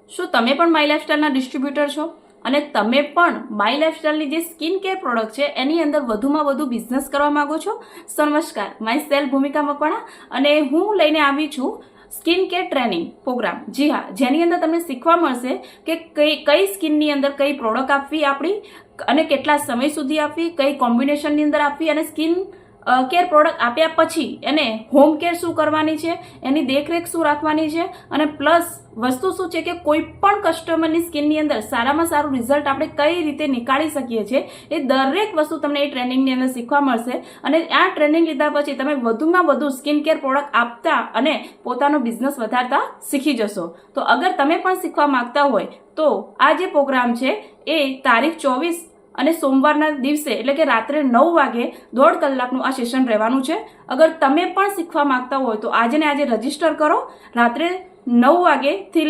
શું તમે પણ માય લાઇફસ્ટાઈલના ડિસ્ટ્રીબ્યુટર છો અને તમે પણ માય લાઇફસ્ટાઈલની જે સ્કિન કેર પ્રોડક્ટ છે એની અંદર વધુમાં વધુ બિઝનેસ કરવા માંગો છો? નમસ્કાર, માય સેલ્ફ ભૂમિકા મકવાણા અને હું લઈને આવી છું સ્કિન કેર ટ્રેનિંગ પ્રોગ્રામ. જી હા, જેની અંદર તમને શીખવા મળશે કે કઈ સ્કિનની અંદર કઈ પ્રોડક્ટ આપવી આપણી અને કેટલા સમય સુધી આપવી, કઈ કોમ્બિનેશનની અંદર આપવી અને સ્કિન કેર પ્રોડક્ટ આપ્યા પછી એને હોમ કેર શું કરવાની છે, એની દેખરેખ શું રાખવાની છે અને પ્લસ વસ્તુ શું છે કે કોઈ પણ કસ્ટમરની સ્કિનની અંદર સારામાં સારું રિઝલ્ટ આપણે કઈ રીતે નીકાળી શકીએ છીએ એ દરેક વસ્તુ તમને એ ટ્રેનિંગની અંદર શીખવા મળશે. અને આ ટ્રેનિંગ લીધા પછી તમે વધુમાં વધુ સ્કિન કેર પ્રોડક્ટ આપતા અને પોતાનો બિઝનેસ વધારતા શીખી જશો. તો અગર તમે પણ શીખવા માંગતા હોય તો આ જે પ્રોગ્રામ છે એ તારીખ 24 અને સોમવારના દિવસે એટલે કે રાત્રે 9 વાગે 1.5 કલાકનું આ સેશન રહેવાનું છે. અગર તમે પણ શીખવા માંગતા હોય તો આજે ને આજે રજીસ્ટર કરો. રાત્રે 9 વાગેથી